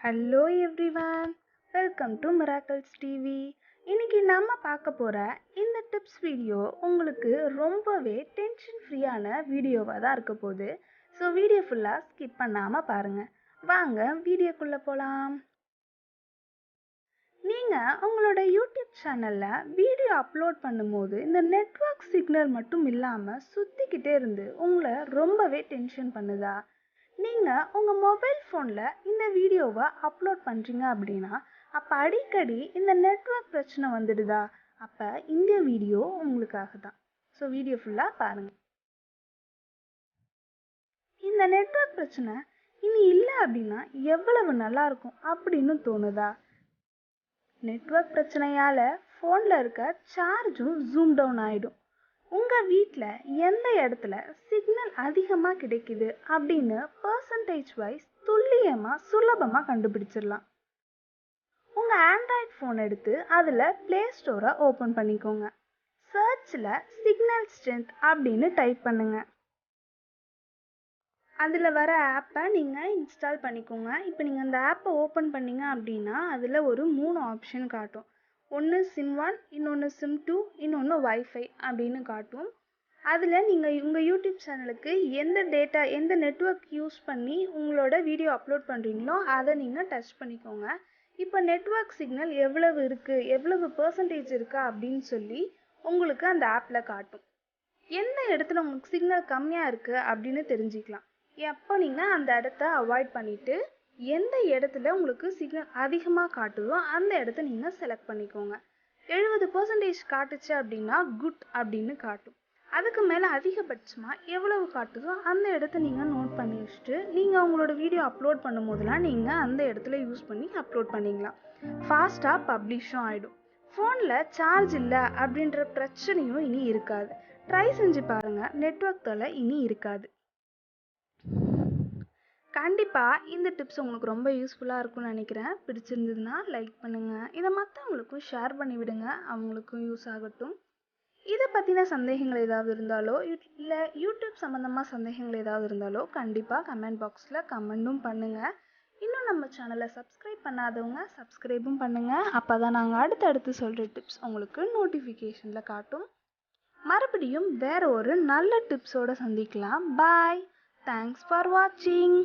Hello everyone, welcome to miracles TV. இன்னைக்கு நம்ம பார்க்க போகிற இந்த டிப்ஸ் வீடியோ உங்களுக்கு ரொம்பவே டென்ஷன் ஃப்ரீயான வீடியோவாக தான் இருக்க போகுது. ஸோ வீடியோ ஃபுல்லாக ஸ்கிப் பண்ணாமல் பாருங்கள். வாங்க வீடியோக்குள்ளே போகலாம். நீங்கள் உங்களோட யூடியூப் சேனலில் வீடியோ அப்லோட் பண்ணும்போது இந்த நெட்வொர்க் சிக்னல் மட்டும் இல்லாமல் சுற்றிக்கிட்டே இருந்து உங்களை ரொம்பவே டென்ஷன் பண்ணுதா? நீங்கள் உங்கள் மொபைல் ஃபோனில் இந்த வீடியோவை அப்லோட் பண்ணுறீங்க அப்படின்னா அப்போ அடிக்கடி இந்த நெட்வொர்க் பிரச்சனை வந்துடுதா? அப்போ இந்த வீடியோ உங்களுக்காக தான். ஸோ வீடியோ ஃபுல்லாக பாருங்கள். இந்த நெட்வொர்க் பிரச்சனை இனி இல்லை அப்படின்னா எவ்வளவு நல்லா இருக்கும் அப்படின்னு தோணுதா? நெட்வொர்க் பிரச்சனையால் ஃபோனில் இருக்க சார்ஜும் ஜூம் டவுன் ஆகிடும். உங்கள் வீட்டில் எந்த இடத்துல சிக்னல் அதிகமாக கிடைக்குது அப்படின்னு பர்சன்டேஜ் வைஸ் துல்லியமாக சுலபமாக கண்டுபிடிச்சிடலாம். உங்கள் ஆண்ட்ராய்ட் ஃபோன் எடுத்து அதில் ப்ளே ஸ்டோரை ஓப்பன் பண்ணிக்கோங்க. சர்ச்சில் சிக்னல் ஸ்ட்ரென்த் அப்படின்னு டைப் பண்ணுங்க. அதில் வர ஆப்பை நீங்கள் இன்ஸ்டால் பண்ணிக்கோங்க. இப்போ நீங்கள் அந்த ஆப்பை ஓப்பன் பண்ணிங்க அப்படின்னா அதில் ஒரு 3 ஆப்ஷன் காட்டும். ஒன்று SIM1, இன்னொன்று SIM2, இன்னொன்று வைஃபை அப்படின்னு காட்டும். அதில் நீங்கள் உங்கள் யூடியூப் சேனலுக்கு எந்த நெட்வொர்க் யூஸ் பண்ணி உங்களோட வீடியோ அப்லோட் பண்ணுறீங்களோ அதை நீங்கள் டச் பண்ணிக்கோங்க. இப்போ நெட்வொர்க் சிக்னல் எவ்வளவு இருக்குது, எவ்வளவு பர்சன்டேஜ் இருக்கா அப்படின்னு சொல்லி உங்களுக்கு அந்த ஆப்பில் காட்டும். எந்த இடத்துல உங்களுக்கு சிக்னல் கம்மியாக இருக்குது அப்படின்னு தெரிஞ்சுக்கலாம். எப்போ நீங்கள் அந்த இடத்த அவாய்ட் பண்ணிவிட்டு எந்த இடத்துல உங்களுக்கு சிக்னல் அதிகமாக காட்டுதோ அந்த இடத்த நீங்கள் செலக்ட் பண்ணிக்கோங்க. 70% காட்டுச்சு அப்படின்னா குட் அப்படின்னு காட்டும். அதுக்கு மேலே அதிகபட்சமாக எவ்வளவு காட்டுதோ அந்த இடத்த நீங்கள் நோட் பண்ணி வச்சுட்டு நீங்கள் உங்களோட வீடியோ அப்லோட் பண்ணும் போதெல்லாம் நீங்கள் அந்த இடத்துல யூஸ் பண்ணி அப்லோட் பண்ணிக்கலாம். ஃபாஸ்ட்டாக பப்ளிஷும் ஆகிடும். ஃபோனில் சார்ஜ் இல்லை அப்படின்ற பிரச்சனையும் இனி இருக்காது. ட்ரை செஞ்சு பாருங்கள், நெட்வொர்க் தொல்லை இனி இருக்காது. கண்டிப்பாக இந்த டிப்ஸ் உங்களுக்கு ரொம்ப யூஸ்ஃபுல்லாக இருக்கும்னு நினைக்கிறேன். பிடிச்சிருந்ததுன்னா லைக் பண்ணுங்கள். இதை மற்றவங்களுக்கும் ஷேர் பண்ணி விடுங்க, அவங்களுக்கும் யூஸ் ஆகட்டும். இதை பற்றின சந்தேகங்கள் ஏதாவது இருந்தாலோ இல்லை யூடியூப் சம்மந்தமாக சந்தேகங்கள் ஏதாவது இருந்தாலோ கண்டிப்பாக கமெண்ட் பாக்ஸில் கமெண்ட்டும் பண்ணுங்கள். இன்னும் நம்ம சேனலை சப்ஸ்கிரைப் பண்ணாதவங்க சப்ஸ்கிரைபும் பண்ணுங்கள். அப்போ தான் நாங்கள் அடுத்தடுத்து சொல்கிற டிப்ஸ் உங்களுக்கு நோட்டிஃபிகேஷனில் காட்டும். மறுபடியும் வேறு ஒரு நல்ல டிப்ஸோடு சந்திக்கலாம். பாய். தேங்க்ஸ் ஃபார் வாட்சிங்.